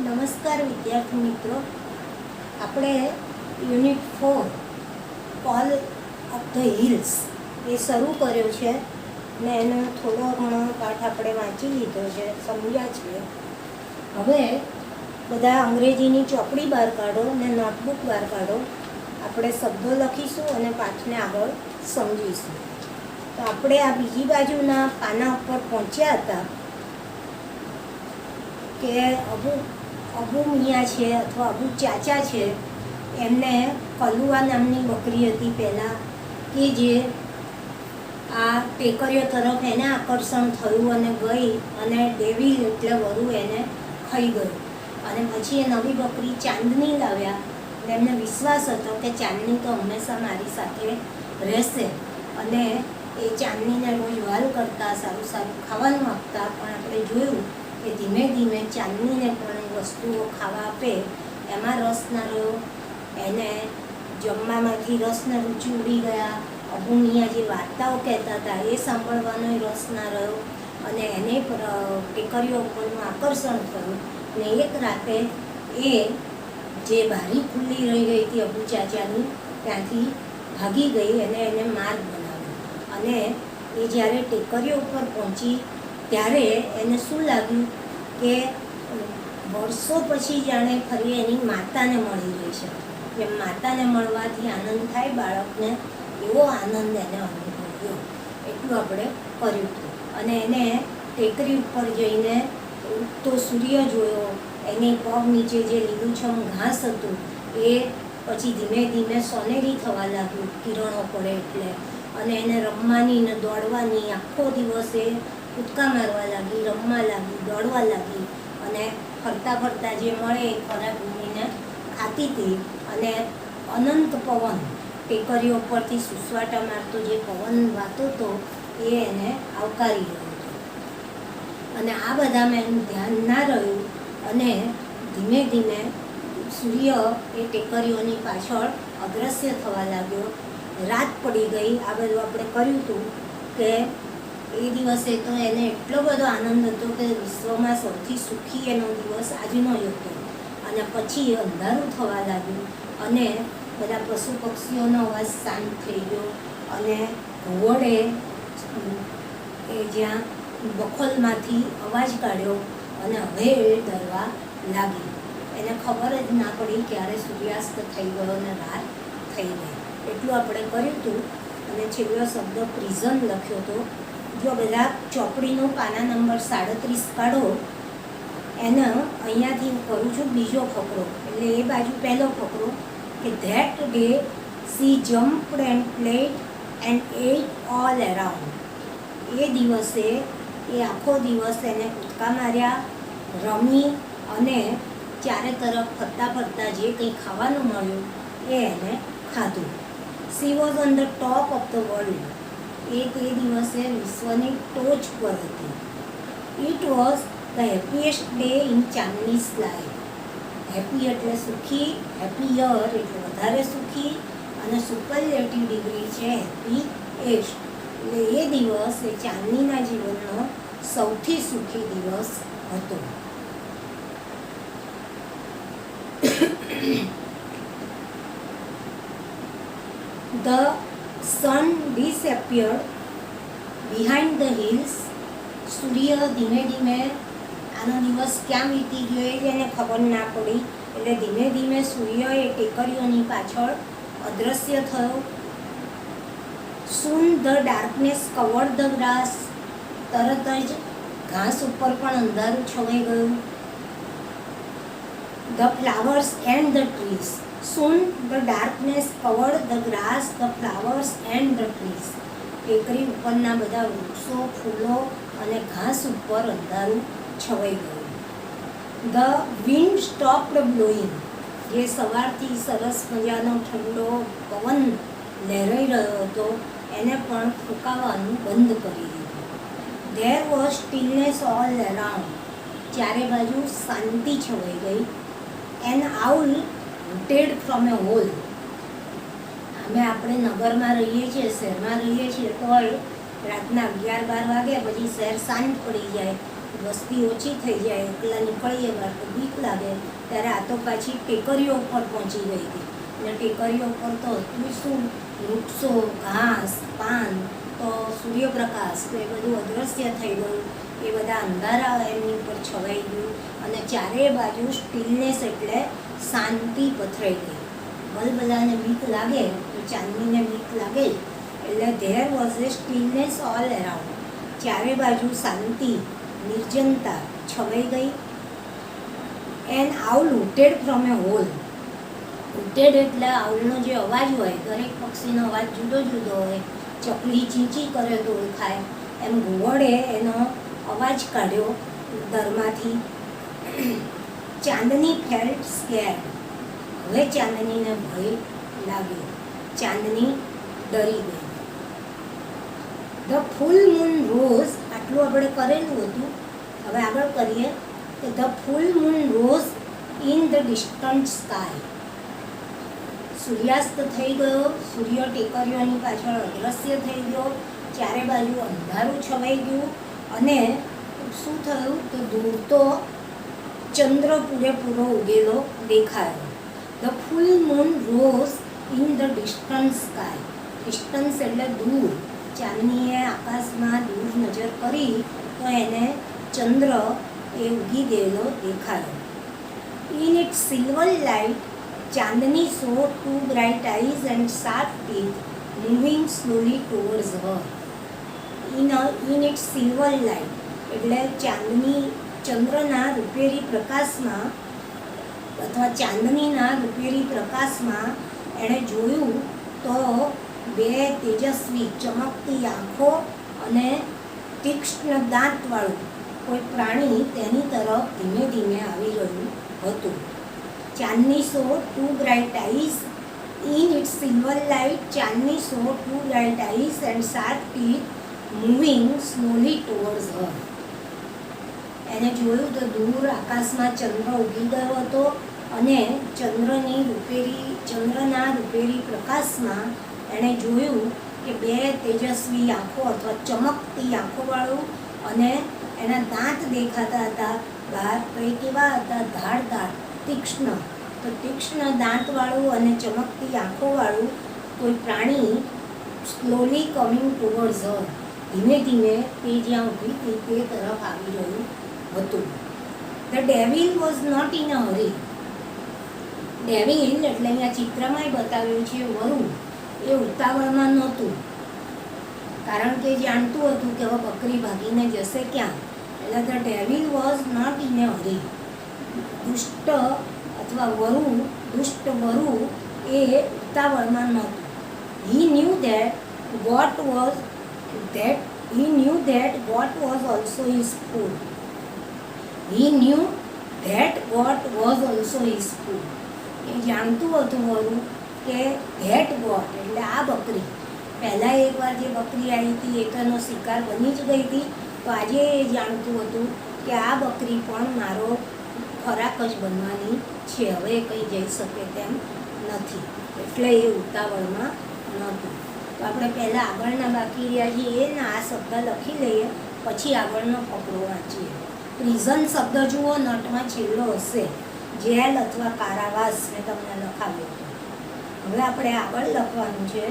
નમસ્કાર વિદ્યાર્થી મિત્રો, આપણે unit 4 call of the hills એ શરૂ કર્યો છે ને એનો થોડો ઘણો પાઠ આપણે વાંચી લીધો છે, સમજ્યા છીએ. હવે બધા અંગ્રેજીની ચોપડી બહાર કાઢો ને નોટબુક બહાર કાઢો. આપણે શબ્દો લખીશું અને પાઠને આગળ સમજીશું. તો આપણે આ બીજી બાજુના પાના ઉપર પહોંચ્યા હતા કે અબુ મિયા છે અથવા અબુ ચાચા છે, એમને કલુઆ નામની બકરી હતી પહેલાં, કે જે આ ટેકરીઓ તરફ એને આકર્ષણ થયું અને ગઈ અને ડેવિલ એટલે વરુ એને ખાઈ ગયું. અને પછી એ નવી બકરી ચાંદની લાવ્યા અને એમને વિશ્વાસ હતો કે ચાંદની તો હંમેશા મારી સાથે રહેશે અને એ ચાંદનીને રોજ વાલ કરતા, સારું સારું ખાવાનું આપતા. પણ આપણે જોયું કે ધીમે ધીમે ચાંદનીને પણ વસ્તુઓ ખાવા આપે એમાં રસ ના રહ્યો, એને જમવામાંથી રસને રૂચિ ઉડી ગયા. અબુ મિયા જે વાર્તાઓ કહેતા હતા એ સાંભળવાનો રસ ના રહ્યો અને એને ટેકરીઓ ઉપરનું આકર્ષણ થયું. ને એક રાતે એ જે બારી ખુલ્લી રહી ગઈ હતી અબુ ચાચાની, ત્યાંથી ભાગી ગઈ અને એને માર્ગ બનાવ્યો. અને એ જ્યારે ટેકરીઓ ઉપર પહોંચી ત્યારે એને શું લાગ્યું કે વર્ષો પછી જાણે ફરી એની માતાને મળી રહી છે. જેમ માતાને મળવાથી આનંદ થાય બાળકને, એવો આનંદ એને અનુભવ્યો. એટલું આપણે કર્યું હતું. અને એને ટેકરી ઉપર જઈને ઉગતો સૂર્ય જોયો, એની પગ નીચે જે લીલુંછમ ઘાસ હતું એ પછી ધીમે ધીમે સોનેરી થવા લાગ્યું કિરણો પડે એટલે. અને એને રમવાની ને દોડવાની, આખો દિવસ એ કૂદકા મારવા લાગી, રમવા લાગી, દોડવા લાગી અને ફરતા ફરતા જે મળે એ ખોરાક ભૂમિને ખાતી હતી. અને અનંત પવન, ટેકરીઓ પરથી સુસવાટા મારતો જે પવન વાતો હતો એ એને આવકારી રહ્યો હતો. અને આ બધામાં એનું ધ્યાન ના રહ્યું અને ધીમે ધીમે સૂર્ય એ ટેકરીઓની પાછળ અદૃશ્ય થવા લાગ્યો. રાત પડી ગઈ. આ બધું આપણે કર્યું હતું કે એ દિવસે તો એને એટલો બધો આનંદ હતો કે વિશ્વમાં સૌથી સુખી એનો દિવસ આજનો જ હતો. અને પછી અંધારું થવા લાગ્યું અને બધા પશુ પક્ષીઓનો અવાજ શાંત થઈ ગયો અને ઘુવડે એ જ્યાં બખોલમાંથી અવાજ કાઢ્યો અને હવે એ ડરવા લાગી. એને ખબર જ ના પડી ક્યારે સૂર્યાસ્ત થઈ ગયો અને રાત થઈ ગઈ. એટલું આપણે કર્યું હતું. અને છેલ્લો શબ્દ પ્રિઝન લખ્યો હતો. જો બધા ચોપડીનો પાના નંબર 37 કાઢો, એને અહીંયાથી હું કરું છું બીજો ફકરો, એટલે એ બાજુ પહેલો ફકરો કે that day she jumped and played and ate all around. એ દિવસે એ આખો દિવસ એને કૂદકા માર્યા, રમી અને ચારે તરફ ફરતા ફરતા જે કંઈ ખાવાનું મળ્યું એ એને ખાધું. She was on the top of the world. એ તે દિવસે વિશ્વની ટોચ પર હતી. It was the happiest day in Chandni's life. Happy એટલે સુખી, હેપીયર એટલે વધારે સુખી અને સુપરલેટિવ ડિગ્રી છે હેપીએસ્ટ. એટલે એ દિવસ એ ચાંદનીના જીવનનો સૌથી સુખી દિવસ હતો. The sun disappeared behind the hills. સૂર્ય ધીમે ધીમે, આનો દિવસ ક્યાં વીતી ગયો એ એને ખબર ના પડી, એટલે ધીમે ધીમે સૂર્ય એ ટેકરીઓની પાછળ અદૃશ્ય થયો. Soon the darkness covered the grass. તરત જ ઘાસ ઉપર પણ અંધારું છવાઈ ગયું. The flowers and the trees. Soon the darkness covered the grass, the flowers and the trees. ટેકરી ઉપરના બધા વૃક્ષો, ફૂલો અને ઘાસ ઉપર અંધારું છવાઈ ગયું. The wind stopped blowing. જે સવારથી સરસ મજાનો ઠંડો પવન લહેરાઈ રહ્યો હતો એને પણ ફૂંકાવાનું બંધ કરી દીધું. There was stillness all around. ચારે બાજુ શાંતિ છવાઈ ગઈ. An owl hooted from a hole. અમે આપણે નગરમાં રહીએ છીએ, શહેરમાં રહીએ છીએ, તો રાતના 11-12 વાગે પછી શહેર શાંત પડી જાય, વસ્તી ઓછી થઈ જાય, એકલા નીકળીએ બહાર તો બીક લાગે, ત્યારે આ તો પાછી ટેકરીઓ ઉપર પહોંચી ગઈ હતી. અને ટેકરીઓ ઉપર તો હતું શું, વૃક્ષો, ઘાસ, પાન, તો સૂર્યપ્રકાશ, તો એ બધું અદૃશ્ય થઈ ગયું. એ બધા અંધારા એમની ઉપર છવાઈ ગયું અને ચારે બાજુ સ્ટીલનેસ એટલે શાંતિ પથરાઈ ગઈ. બધાને બીક લાગે તો ચાંદનીને બીક લાગે, એટલે there was a stillness all around. ચારે બાજુ શાંતિ, નિર્જનતા છવાઈ ગઈ. And owl hooted from a hole. Hooted એટલે આઉલનો જે અવાજ હોય, દરેક પક્ષીનો અવાજ જુદો જુદો હોય. ચકલી ચીંચી કરે તો ઓળખાય, એમ ઘુવડે એનો અવાજ કાઢ્યો દરમાંથી. ચાંદની ફેલ્ટ સ્કેર્ડ. હવે ચાંદનીને ભય લાગ્યો, ચાંદની ડરી ગઈ. ધ ફૂલ મૂન રોઝ, આટલું આપણે કરેલું હતું. હવે આગળ કરીએ કે the full moon rose in the distant sky. સૂર્યાસ્ત થઈ ગયો, સૂર્ય ટેકરીઓની પાછળ અદૃશ્ય થઈ ગયો, ચારે બાજુ અંધારું છવાઈ ગયું અને શું થયું કે દૂર તો ચંદ્ર પૂરેપૂરો ઉગેલો દેખાયો. The full moon rose in the distant sky. Distance એટલે દૂર. ચાંદનીએ આકાશમાં દૂર નજર કરી તો એને ચંદ્ર એ ઉગી ગયેલો દેખાયો. In it silver light Chandni saw two bright eyes and sharp teeth moving slowly towards her. In it silver light એટલે ચાંદની ચંદ્રના રૂપેરી પ્રકાશમાં અથવા ચાંદનીના રૂપેરી પ્રકાશમાં એણે જોયું તો બે તેજસ્વી ચમકતી આંખો અને તીક્ષ્ણ દાંતવાળું કોઈ પ્રાણી તેની તરફ ધીમે ધીમે આવી રહ્યું હતું. Chandni saw two bright eyes in it silver light Chandni saw two bright eyes and sharp teeth moving slowly towards her. એને જોયું તો દૂર આકાશમાં ચંદ્ર ઉગી ગયો હતો અને ચંદ્રના રૂપેરી પ્રકાશમાં એણે જોયું કે બે તેજસ્વી આંખો અથવા ચમકતી આંખોવાળું અને એના દાંત દેખાતા હતા બહાર. તો એ કેવા હતા, ધારદાર, તીક્ષ્ણ. તો તીક્ષ્ણ દાંતવાળું અને ચમકતી આંખોવાળું કોઈ પ્રાણી સ્લોલી કમિંગ ટુવર્ડ્સ હર, ધીમે ધીમે તે જ્યાં ઊભી હતી તે તરફ આવી રહ્યું હતું. The devil was not in a hurry. Devil એટલે અહીંયા ચિત્રમાંય બતાવ્યું છે વરુ, એ ઉતાવળમાં નહોતું, કારણ કે જાણતું હતું કે હવે બકરી ભાગીને જશે ક્યાં. એટલે the devil was not in a hurry. દુષ્ટ અથવા વરુ, દુષ્ટ વરુ એ ઉતાવળમાં નહોતું. He knew that what was also his food. He knew that what was also his food. એ જાણતું હતું વરુ કે ધેટ ગોટ એટલે આ બકરી, પહેલાં એકવાર જે બકરી આવી હતી એ તો એનો શિકાર બની જ ગઈ હતી, તો આજે એ જાણતું હતું કે આ બકરી પણ મારો ખોરાક જ બનવાની છે, હવે કંઈ જઈ શકે તેમ નથી, એટલે એ ઉતાવળમાં નહોતું. તો આપણે પહેલાં આગળના બાકી રહ્યા છીએ ને આ શબ્દ લખી લઈએ, પછી આગળનો ફકરો વાંચીએ. પ્રિઝન શબ્દ જુઓ, નટમાં છેલ્લો હશે, જેલ અથવા કારાવાસ મેં તમને લખાવ્યો હતો. હવે આપણે આગળ લખવાનું છે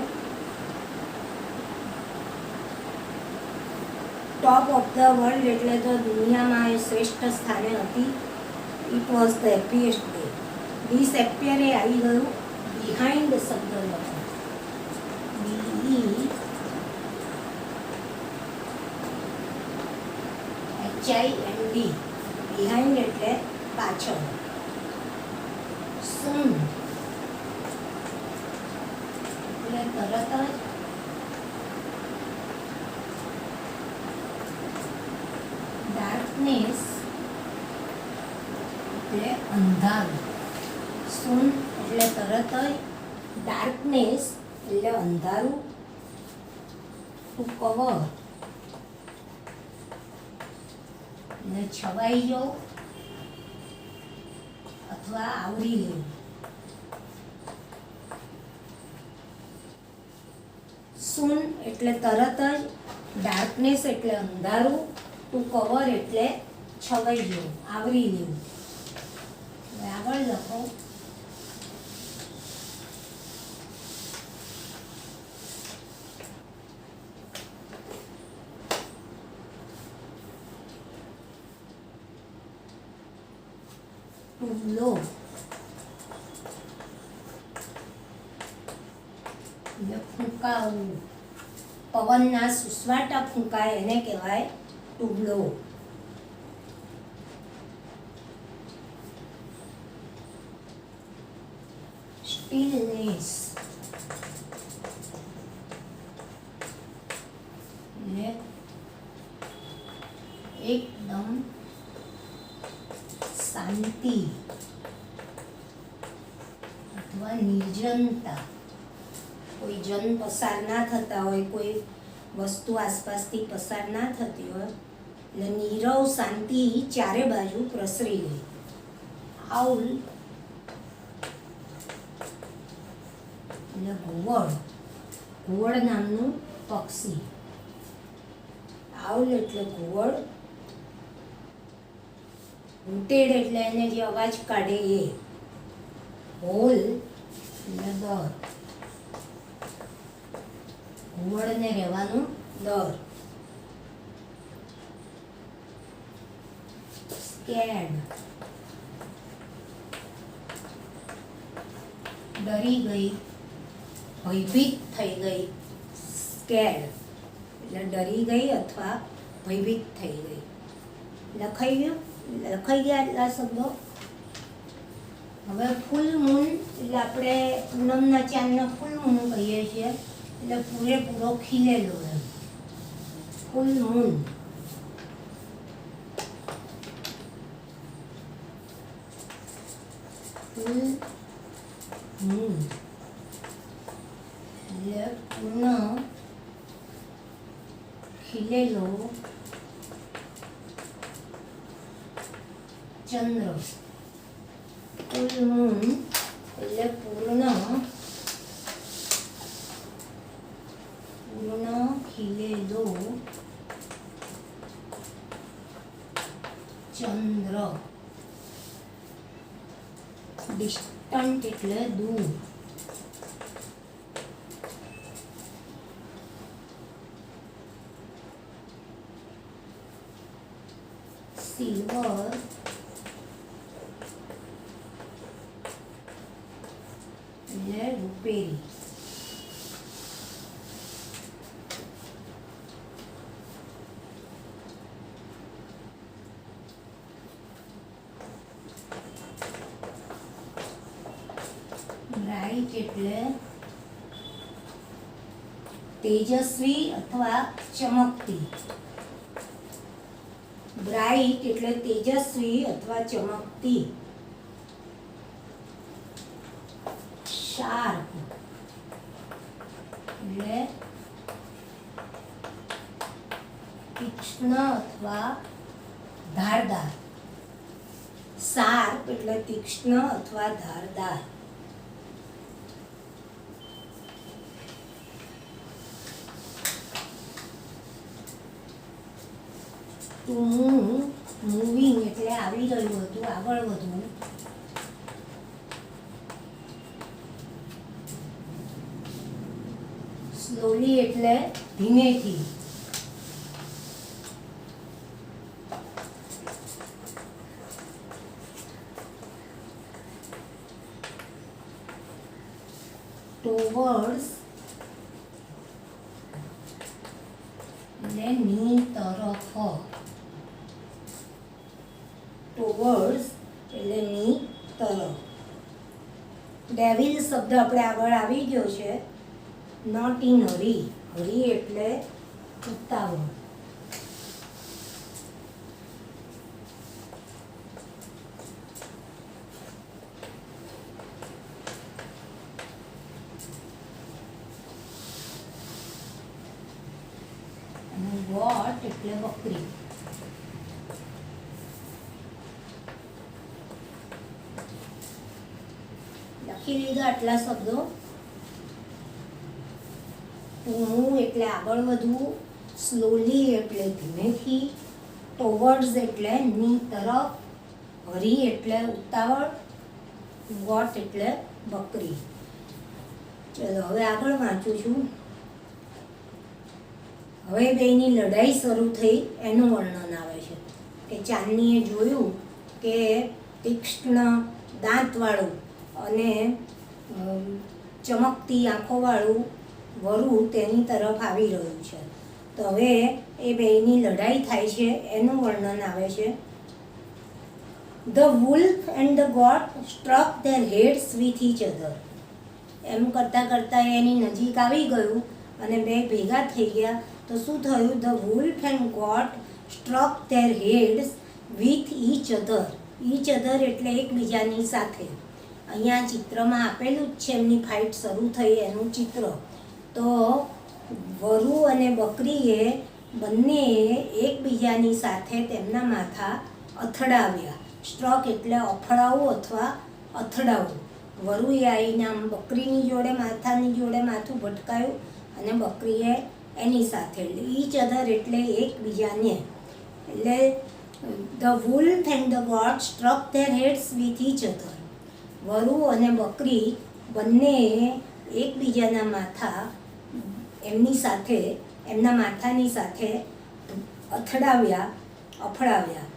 ટોપ ઓફ ધ વર્લ્ડ એટલે તો દુનિયામાં એ શ્રેષ્ઠ સ્થાને હતી. It was the happiest day. Disappear એ આવી ગયું, બિહાઇન્ડ શબ્દ લખો, BEHIND. બિહાઇન્ડ એટલે પાછળ. સૂન એટલે તરત જ. ડાર્કનેસ એટલે અંધારું. સૂન એટલે તરત જ, ડાર્કનેસ એટલે અંધારું. ટુ કવર એટલે છવાઈ જવું અથવા આવરી લેવું. સૂન એટલે તરત જ, ડાર્કનેસ એટલે અંધારું, ટુ કવર એટલે છવાઈ જવું, આવરી લેવું. હવે આગળ લખો ટુવલો. એટલે ફૂંકાવું, પવનના સુસવાટા ફૂંકાય એને કહેવાય ટુવલો. સ્ટીલનેસ એટલે એકદમ શાંતિ અથવા નિર્જનતા. કોઈ જન પસાર ના થતા હોય, કોઈ વસ્તુ આસપાસથી પસાર ના થતી હોય એટલે નીરવ શાંતિ ચારે બાજુ પ્રસરી ગઈ. આઉલ એટલે ઘુવડ, ઘુવડ નામનું પક્ષી. આઉલ એટલે ઘુવડ, હૂટેડ એટલે એને જે અવાજ કાઢે એ. હોલ એટલે દર, ઘુવડને રહેવાનું દર. સ્કેર્ડ ડરી ગઈ, ભયભીત થઈ ગઈ. સ્કેર્ડ એટલે ડરી ગઈ અથવા ભયભીત થઈ ગઈ. લખાઈ ગયું? લખાઈ ગયા એટલા શબ્દો. હવે ફૂલ મૂન એટલે આપણે પૂનમના ચાંદને ફૂલ મૂન કહીએ છીએ, એટલે પૂરેપૂરો ખીલેલો એમ. Full moon. ફૂલ મૂન એટલે પૂર્ણ ખીલેલો ચંદ્ર. ફૂલ મૂન એટલે પૂર્ણ ખીલેલો ચંદ્ર. ડિસ્ટન્ટ એટલે દૂર. સિલ્વર એટલે રૂપેરી. બ્રાઇટ એટલે તેજસ્વી અથવા ચમકતી. બ્રાઇટ એટલે તેજસ્વી અથવા ચમકતી. શાર્પ એટલે તીક્ષ્ણ અથવા ધારદાર. શાર્પ એટલે તીક્ષ્ણ અથવા ધારદાર. ટુ મૂવ, મૂવિંગ એટલે આવી ગયું હતું, આગળ વધવું. સ્લોલી એટલે ધીમેથી. ટુવર્ડ્સ એટલે ની તરફ. ટુવર્ડ્સ એટલે ની તરફ. ડેવિલ શબ્દ આપણે આગળ આવી ગયો છે. નોટ ઇન હરી. હરી એટલે ઉતાવળ. અને ગોટ એટલે બકરી. લખી લીધા આટલા શબ્દો. મૂવ એટલે આગળ વધવું, સ્લોલી એટલે ધીમેથી, ટોવર્ડ્સ એટલે ની તરફ, હરી એટલે ઉતાવળ, ગોટ એટલે બકરી. ચલો હવે આગળ વાંચું છું. હવે બેયની લડાઈ શરૂ થઈ એનું વર્ણન આવે છે કે ચાંદનીએ જોયું કે તીક્ષ્ણ દાંતવાળું અને ચમકતી આંખોવાળું વરુ તેની તરફ આવી રહ્યું છે. તો હવે એ બેયની લડાઈ થાય છે એનું વર્ણન આવે છે. The wolf and the goat struck their heads with each other. એમ કરતાં કરતાં એની નજીક આવી ગયું અને બે ભેગા થઈ ગયા. તો શું થયું? The wolf and goat struck their heads with each other. each other એટલે એકબીજાની સાથે. અહીંયા ચિત્રમાં આપેલું જ છે એમની ફાઇટ શરૂ થઈ એનું ચિત્ર. તો વરુ અને બકરીએ બંનેએ એકબીજાની સાથે તેમના માથા અથડાવ્યા. સ્ટ્રોક એટલે અફડાવવું અથવા અથડાવવું. વરુએ આવીને આમ બકરીની જોડે માથાની જોડે માથું ભટકાયું અને બકરીએ એની સાથે. ઈચ અધર એટલે એકબીજાને. એટલે the wolf and the goat struck their heads with each other. વરુ અને બકરી બંનેએ એકબીજાના માથા એમની સાથે, એમના માથાની સાથે અથડાવ્યા, અફડાવ્યા.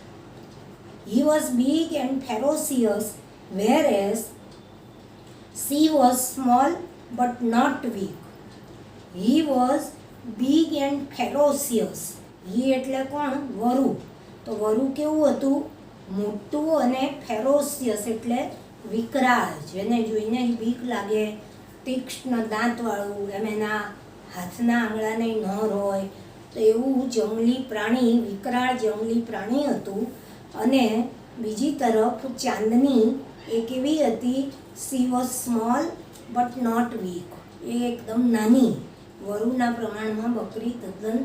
He was big and ferocious, whereas she was small but not weak. He was big and ferocious. he એટલે કોણ? વરુ. તો વરુ કેવું હતું? મોટું અને ફેરોસિયસ એટલે વિકરાળ, જેને જોઈને બીક લાગે, તીક્ષ્ણ દાંતવાળું, એમ એના હાથના આંગળાને નર હોય તો એવું જંગલી પ્રાણી, વિકરાળ જંગલી પ્રાણી હતું. અને બીજી તરફ ચાંદની એ કેવી હતી? She was small but not weak. એ એકદમ નાની, વરુના પ્રમાણમાં બકરી તદ્દન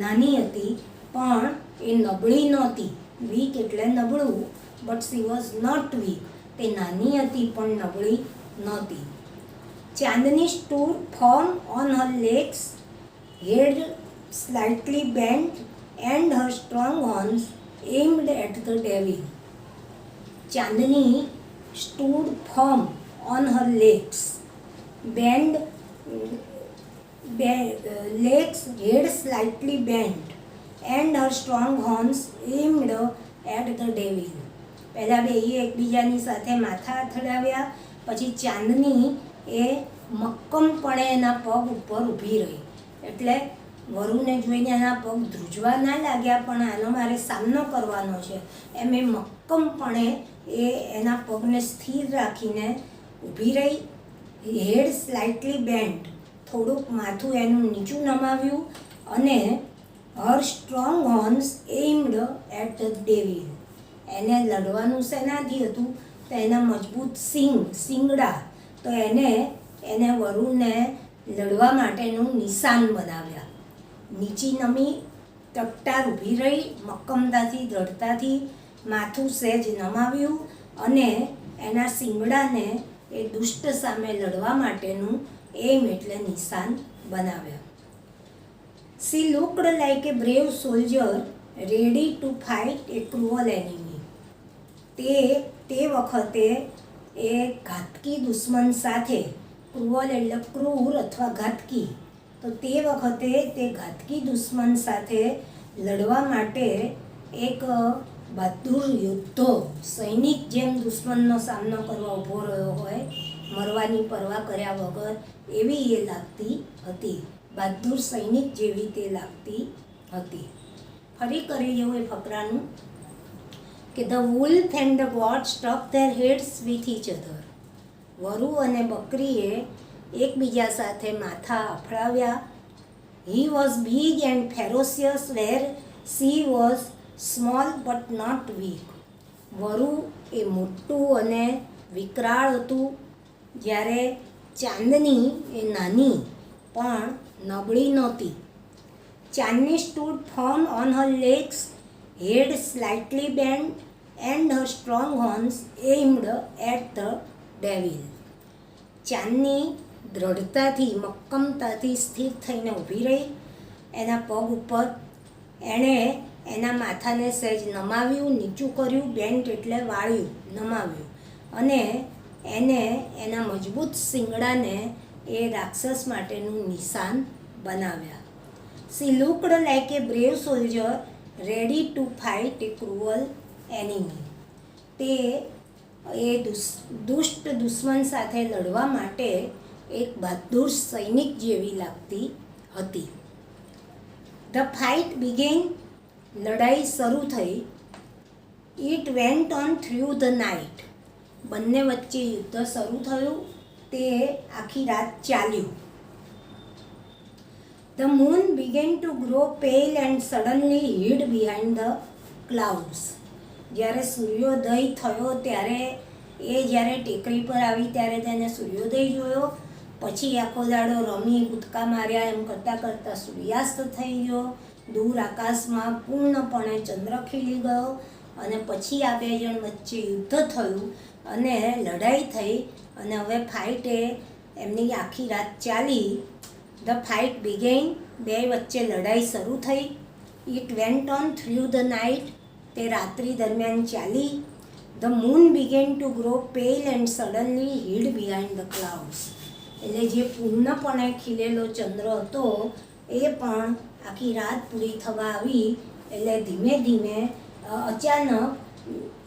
નાની હતી પણ એ નબળી નહોતી. વીક એટલે નબળું, but she was not weak. તે નાની હતી પણ નબળી નહોતી. Chandni stood firm on her legs, head slightly bent and her strong horns aimed at the devil. Chandni stood firm on her legs, legs head slightly bent, and her strong horns aimed at the devil. પહેલાં બે એકબીજાની સાથે માથા અથડાવ્યા, પછી ચાંદની એ મક્કમપણે એના પગ ઉપર ઊભી રહી. એટલે વરુને જોઈને એના પગ ધ્રુજવા ના લાગ્યા, પણ આનો મારે સામનો કરવાનો છે એમ એ મક્કમપણે એ એના પગને સ્થિર રાખીને ઊભી રહી. હેડ સ્લાઇટલી બેન્ટ, થોડુંક માથું એનું નીચું નમાવ્યું, અને her strong horns aimed at the devil. એને લડવાનું શેનાથી હતું? તો એના મજબૂત શિંગડા. તો એને વરુને લડવા માટેનું નિશાન બનાવ્યા. નીચી નમી, ટકટાર ઊભી રહી, મક્કમતાથી, દ્રઢતાથી માથું સહેજ નમાવ્યું અને એના શિંગડાને એ દુષ્ટ સામે લડવા માટેનું એમ એટલે નિશાન બનાવ્યા. She looked like a brave soldier ready to fight a cruel enemy. તે વખતે એ ઘાતકી દુશ્મન સાથે, ક્રુઅલ એટલે ક્રૂર અથવા ઘાતકી, તો તે વખતે તે ઘાતકી દુશ્મન સાથે લડવા માટે એક બહાદુર યોદ્ધો, સૈનિક જેમ દુશ્મનનો સામનો કરવા ઊભો રહ્યો હોય, મરવાની પરવા કર્યા વગર, એવી એ લાગતી હતી. બહાદુર સૈનિક જેવી તે લાગતી હતી. ફરી કરી જેવું એ ફકરાનું કે the wolf and the goat struck their heads with each other. વરુ અને બકરીએ એકબીજા સાથે માથા અફડાવ્યા. He was big and ferocious where she was small but not weak. વરુ એ મોટું અને વિકરાળ હતું, જ્યારે ચાંદની એ નાની પણ નબળી નહોતી. Chandni stood firm on her legs, head slightly bent and her strong horns aimed at the devil. Chandni દ્રઢતાથી, મક્કમતાથી સ્થિર થઈને ઊભી રહી એના પગ ઉપર. એણે એના માથાને સહેજ નમાવ્યું, નીચું કર્યું, બેન્ટ એટલે વાળ્યું, નમાવ્યું, અને એને એના મજબૂત શિંગડાને એ રાક્ષસ માટેનું નિશાન બનાવ્યા. She looked like a brave soldier ready to fight a cruel enemy. તે એ દુષ્ટ દુશ્મન સાથે લડવા માટે એક બહાદુર સૈનિક જેવી લાગતી હતી. The fight began. લડાઈ શરૂ થઈ. It went on through the night. બંને વચ્ચે યુદ્ધ શરૂ થયું. તે આખી રાત ચાલ્યું. The moon began to grow pale and suddenly hid behind the clouds. જ્યારે સૂર્યોદય થયો ત્યારે જ્યારે ટેકરી પર આવી ત્યારે તેને સૂર્યોદય જોયો. પછી આખો દાડો રમી, કૂદકા માર્યા, એમ કરતાં કરતાં સૂર્યાસ્ત થઈ ગયો. દૂર આકાશમાં પૂર્ણપણે ચંદ્ર ખીલી ગયો. અને પછી આ બે જણ વચ્ચે યુદ્ધ થયું અને લડાઈ થઈ. અને હવે ફાઇટે એમની આખી રાત ચાલી. The fight began. બે વચ્ચે લડાઈ શરૂ થઈ. It went on through the night. તે રાત્રિ દરમિયાન ચાલી. The moon began to grow pale and suddenly hid behind the clouds. એટલે જે પૂર્ણપણે ખીલેલો ચંદ્ર હતો એ પણ આખી રાત પૂરી થવા આવી એટલે ધીમે ધીમે અચાનક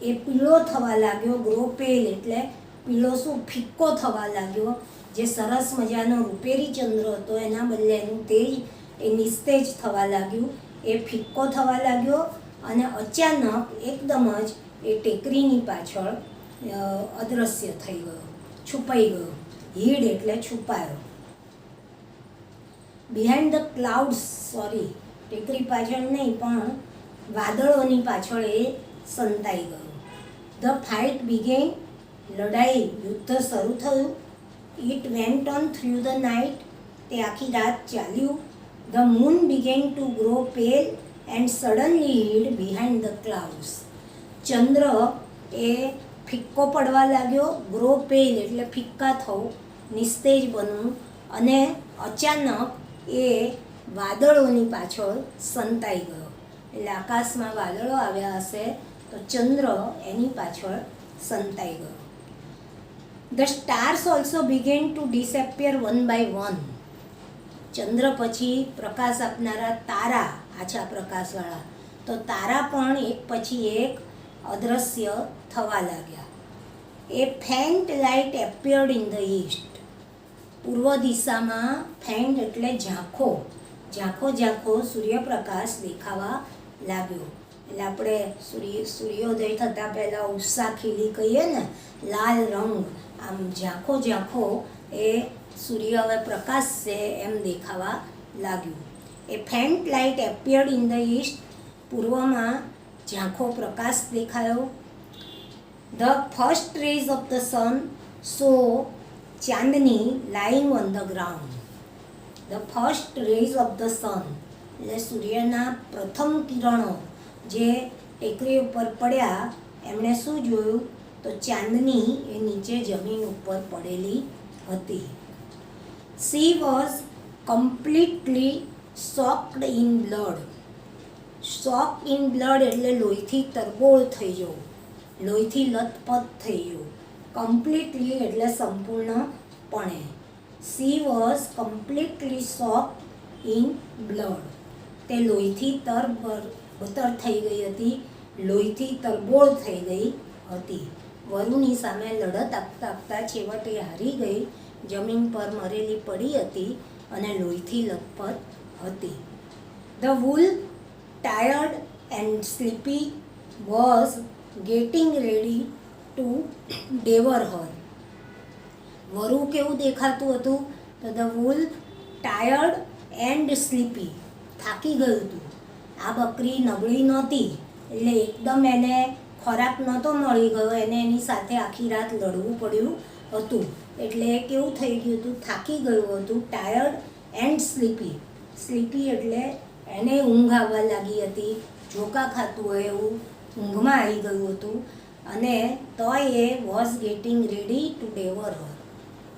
એ પીળો થવા લાગ્યો. ગ્રો પેલ એટલે પીળો શું, ફિક્કો થવા લાગ્યો. જે સરસ મજાનો રૂપેરી ચંદ્ર હતો એના બદલે એનું તેજ એ નિસ્તેજ થવા લાગ્યું. એ ફિક્કો થવા લાગ્યો અને અચાનક એકદમ જ એ ટેકરીની પાછળ અદૃશ્ય થઈ ગયો, છુપાઈ ગયો. હીડ એટલે છુપાયો. બિહાઇન્ડ ધ ક્લાઉડ્સ, સોરી, ટેકરી પાછળ નહીં પણ વાદળોની પાછળ એ સંતાઈ ગયો. The fight began. લડાઈ, યુદ્ધ શરૂ થયું. It went on through the night. તે આખી રાત ચાલ્યું. The moon began to grow pale and suddenly hid behind the clouds. ચંદ્ર એ ફિક્કો પડવા લાગ્યો. ગ્રો પેલ એટલે ફિક્કા થવું, નિસ્તેજ બનવું, અને અચાનક એ વાદળોની પાછળ સંતાઈ ગયો. એટલે આકાશમાં વાદળો આવ્યા હશે તો ચંદ્ર એની પાછળ સંતાઈ ગયો. The stars also began to disappear one by one. ચંદ્ર પછી પ્રકાશ આપનારા તારા, આછા પ્રકાશવાળા, તો તારા પણ એક પછી એક અદૃશ્ય થવા લાગ્યા. A faint light appeared in the east. પૂર્વ દિશામાં ફેન્ટ એટલે ઝાંખો, ઝાંખો ઝાંખો સૂર્યપ્રકાશ દેખાવા લાગ્યો. એટલે આપણે સૂર્યોદય થતાં પહેલાં ઉષા ખીલી કહીએ ને, લાલ રંગ, આમ ઝાંખો ઝાંખો એ સૂર્ય હવે પ્રકાશ છે એમ દેખાવા લાગ્યું. A faint light appeared in the east. પૂર્વમાં ઝાંખો પ્રકાશ દેખાયો. The first rays of the sun saw Chandni lying on the ground. The first rays of the sun એટલે સૂર્યના પ્રથમ કિરણો જે ટેકરી ઉપર પડ્યા એમણે શું જોયું તો ચાંદની એ નીચે જમીન ઉપર પડેલી હતી. She was completely soaked in blood. Soak in blood એટલે લોહીથી તરબોળ થઈ જવું, લોહીથી લથપથ થઈ જવું. કમ્પ્લીટલી એટલે સંપૂર્ણપણે. C was completely soak in blood. તે લોહીથી તરબતર થઈ ગઈ હતી, લોહીથી તરબોળ થઈ ગઈ હતી. વરુની સામે લડત આપતા આપતા છેવટે હારી ગઈ, જમીન પર મરેલી પડી હતી અને લોહીથી લથપથ હતી. The wool, tired and sleepy, was getting ready to devour her. વરુ કેવું દેખાતું હતું તો the wolf tired and sleepy, થાકી ગયું હતું. આ બકરી નબળી નહોતી એટલે એકદમ એને ખોરાક નહોતો મળી ગયો, એને એની સાથે આખી રાત લડવું પડ્યું હતું. એટલે કેવું થઈ ગયું હતું, થાકી ગયું હતું. Tired and sleepy. સ્લીપી એટલે એને ઊંઘ આવવા લાગી હતી, ઝોકા ખાતું હોય એવું ઊંઘમાં આવી ગયું હતું. અને તોય એ was getting ready to devour હર.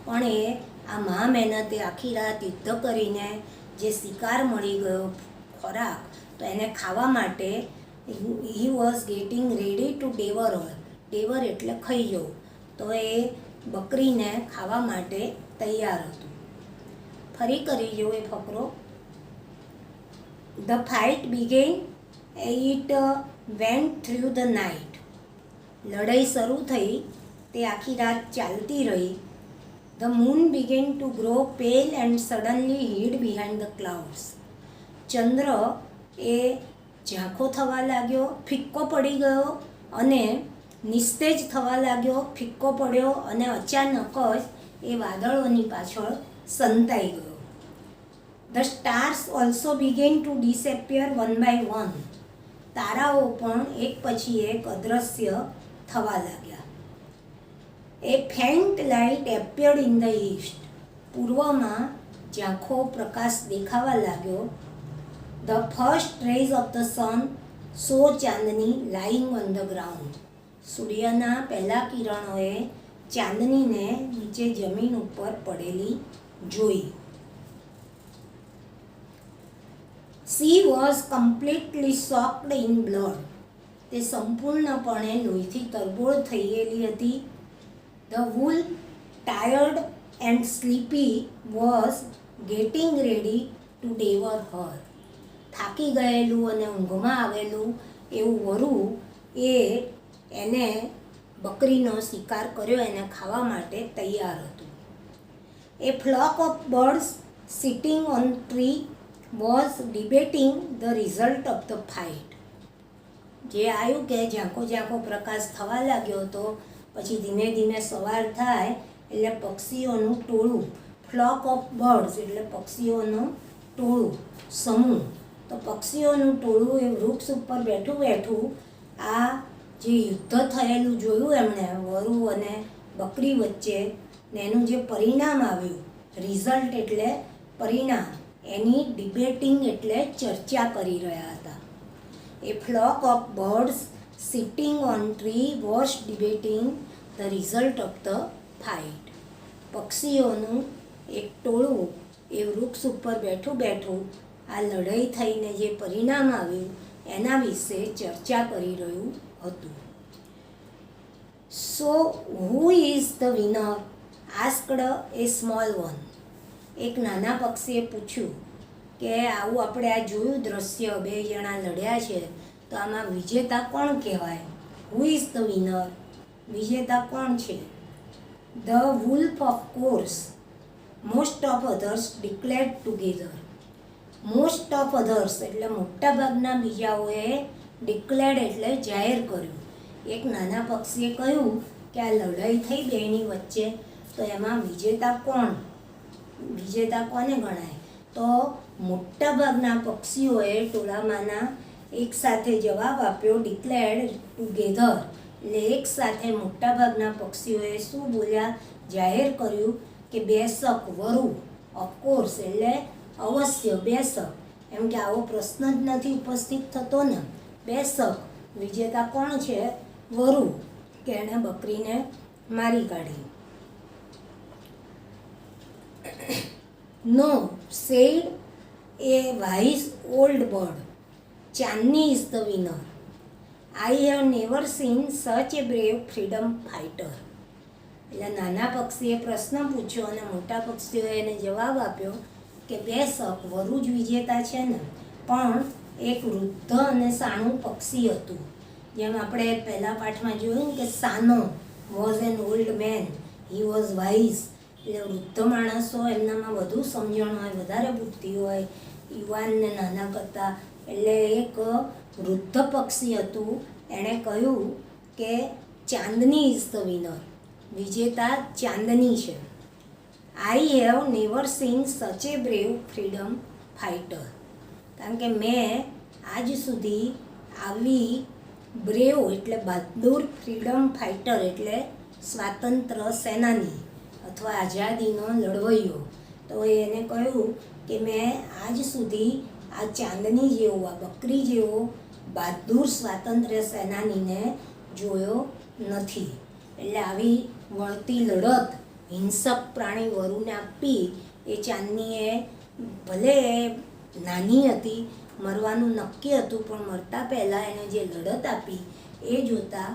પણ એ આ મહા મહેનતે આખી રાત યુદ્ધ કરીને જે શિકાર મળી ગયો ખોરાક, તો એને ખાવા માટે he was getting ready to devour her. Devour એટલે ખાઈ જવું. તો એ બકરીને ખાવા માટે તૈયાર હતું. ફરી કરી જુઓ એ ફકરો. The fight began, it went through the night. લડાઈ શરૂ થઈ, તે આખી રાત ચાલતી રહી. The moon began to grow pale and suddenly hid behind the clouds. ચંદ્ર એ ઝાંખો થવા લાગ્યો, ફિક્કો પડી ગયો અને નિસ્તેજ થવા લાગ્યો, ફિક્કો પડ્યો અને અચાનક જ એ વાદળોની પાછળ સંતાઈ ગયો. The stars also began to disappear one by one. તારાઓ પણ એક પછી એક અદૃશ્ય થવા લાગ્યા. A faint light appeared in the east. પૂર્વમાં ઝાંખો પ્રકાશ દેખાવા લાગ્યો. The first rays of the sun saw Chandni lying on the ground. સૂર્યના પહેલા કિરણોએ ચાંદનીને નીચે જમીન ઉપર પડેલી જોઈ. She was completely soaked in blood. તે સંપૂર્ણપણે લોહીથી તરબોળ થઈ ગયેલી હતી. The wolf, tired and sleepy, was getting ready to devour her. થાકી ગયેલું અને ઊંઘમાં આવેલું એવું વરુ એ એને બકરીનો શિકાર કર્યો, એને ખાવા માટે તૈયાર હતું. A flock of birds sitting on tree was debating the result of the fight. જે આવ્યું કે ઝાંખો ઝાંખો પ્રકાશ થવા લાગ્યો હતો, પછી ધીમે ધીમે સવાર થાય એટલે પક્ષીઓનું ટોળું, ફ્લોક ઓફ બર્ડ્સ એટલે પક્ષીઓનું ટોળું, સમૂહ. તો પક્ષીઓનું ટોળું એ વૃક્ષ ઉપર બેઠું બેઠું આ જે યુદ્ધ થયેલું જોયું એમણે વરુ અને બકરી વચ્ચે, ને એનું જે પરિણામ આવ્યું, રિઝલ્ટ એટલે પરિણામ, એની ડિબેટિંગ એટલે ચર્ચા કરી રહ્યા હતા. A flock of birds sitting on tree was debating the result of the fight. પક્ષીઓનું એક ટોળું એ વૃક્ષ ઉપર બેઠું બેઠું આ લડાઈ થઈને જે પરિણામ આવ્યું એના વિશે ચર્ચા કરી રહ્યું હતું. So who is the winner asked a small one. એક નાના પક્ષીએ પૂછ્યું કે આવું આપણે આ જોયું દ્રશ્ય, બે જણા લડ્યા છે, તો આમાં વિજેતા કોણ કહેવાય? હુ ઇઝ ધ વિનર? વિજેતા કોણ છે? The wolf of course, most of others declared together. Most of others એટલે મોટાભાગના બીજાઓએ, ડિક્લેર્ડ એટલે જાહેર કર્યું. એક નાના પક્ષીએ કહ્યું કે આ લડાઈ થઈ બેની વચ્ચે, તો એમાં વિજેતા કોણ? વિજેતા કોને ગણાય? તો મોટાભાગના પક્ષીઓએ ટોળામાંના એક સાથે જવાબ આપ્યો, ડિક્લેર્ડ ટુગેધર. એટલે એક સાથે મોટાભાગના પક્ષીઓએ શું બોલ્યા? જાહેર કર્યું કે બેશક વરુ, ઓફકોર્સ એટલે અવશ્ય, બેશક. એમ કે આવો પ્રશ્ન જ નથી ઉપસ્થિત થતો ને. બેશક વિજેતા કોણ છે? વરુ, કે એણે બકરીને મારી કાઢી. No said a wise old bird, Chandni is the winner. I have never seen such a brave freedom fighter. એટલે નાના પક્ષીએ પ્રશ્ન પૂછ્યો અને મોટા પક્ષીઓએ એને જવાબ આપ્યો કે બેશક વરુ જ વિજેતા છે ને. પણ એક વૃદ્ધ અને સાણું પક્ષી હતું. જેમ આપણે પહેલા પાઠમાં જોયું કે Sano was an old man, he was wise. એટલે વૃદ્ધ માણસો એમનામાં વધુ સમજણ હોય, વધારે બુદ્ધિ હોય યુવાનને નાના કરતાં. એટલે એક વૃદ્ધ પક્ષી હતું, એણે કહ્યું કે ચાંદની ઇઝ ધ વિનર, વિજેતા ચાંદની છે. આઈ have never seen such a brave freedom fighter. કારણ કે મેં આજ સુધી આવી બ્રેવ એટલે બહાદુર, ફ્રીડમ ફાઇટર એટલે સ્વાતંત્ર્ય સેનાની અથવા આઝાદીનો લડવૈયો. તો એને કહ્યું કે મેં આજ સુધી આ ચાંદની જેવો, આ બકરી જેવો બહાદુર સ્વાતંત્ર્ય સેનાનીને જોયો નથી. એટલે આવી વળતી લડત હિંસક પ્રાણી વરુને આપી એ ચાંદનીએ, ભલે નાની હતી મરવાનું નક્કી હતું, પણ મરતા પહેલાં એને જે લડત આપી એ જોતાં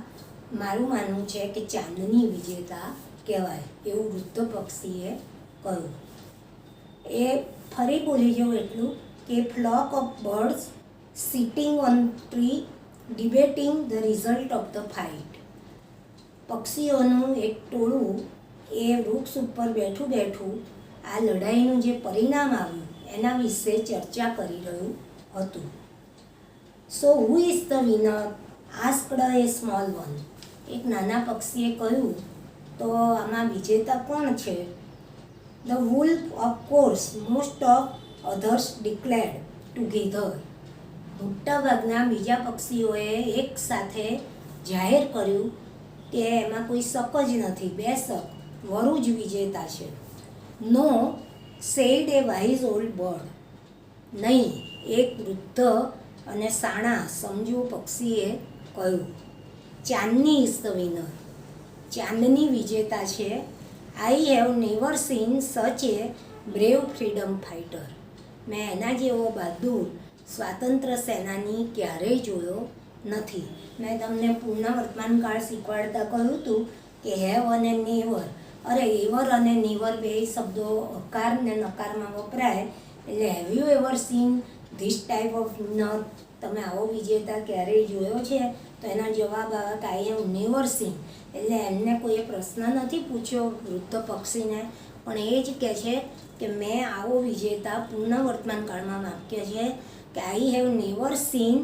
મારું માનવું છે કે ચાંદની વિજેતા કહેવાય એવું વૃદ્ધ પક્ષીએ કહ્યું. એ ફરી બોલી જાઉં એટલું કે flock of birds sitting on tree debating the result of the fight. પક્ષીઓનું એક ટોળું એ વૃક્ષ ઉપર બેઠું બેઠું આ લડાઈનું જે પરિણામ આવ્યું એના વિશે ચર્ચા કરી રહ્યું હતું. So who is the winner asked a small one. એક નાના પક્ષીએ કહ્યું, તો આમાં વિજેતા કોણ છે? The wolf of course most of others declared together. મોટાભાગના બીજા પક્ષીઓએ એક સાથે જાહેર કર્યું કે એમાં કોઈ શક જ નથી, બે શક, વરુ જ વિજેતા છે. નો said a wise old bird. નહીં, એક વૃદ્ધ અને સાણા સમજુ પક્ષીએ કહ્યું. ચાંદની ઇઝ ધ વિનર. ચાંદની વિજેતા છે. આઈ have never seen such a brave freedom fighter. મેં એના જેવો બહાદુર સ્વાતંત્ર્ય સેનાની ક્યારેય જોયો નથી. મેં તમને પૂર્ણ વર્તમાનકાળ શીખવાડતા કહ્યું હતું કે હેવ અને નેવર. અરે એવર અને નેવર બે શબ્દો હકાર ને નકારમાં વપરાય. એટલે have you ever scene this type of winner? તમે આવો વિજેતા ક્યારેય જોયો છે? તો એના જવાબ આવે કે આઈ હેવ નેવર સીન. એટલે એમને કોઈએ પ્રશ્ન નથી પૂછ્યો વૃદ્ધ પક્ષીને, પણ એ જ કહે છે કે મેં આવો વિજેતા પૂર્ણ વર્તમાનકાળમાં વાક્ય છે કે આઈ have never seen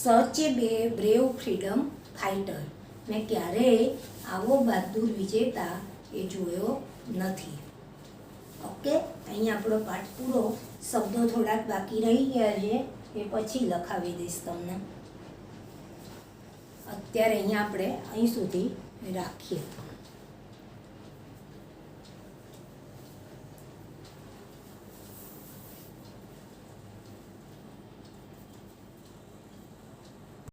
such a brave freedom fighter. મેં ક્યારેય આવો બહાદુર વિજેતા એ જોયો નથી. ઓકે, અહીં આપણો પાઠ પૂરો. શબ્દો થોડાક બાકી રહી ગયા છે, એ પછી લખાવી દઈશ તમને. અત્યારે અહીંયા આપણે અહીં સુધી રાખીએ.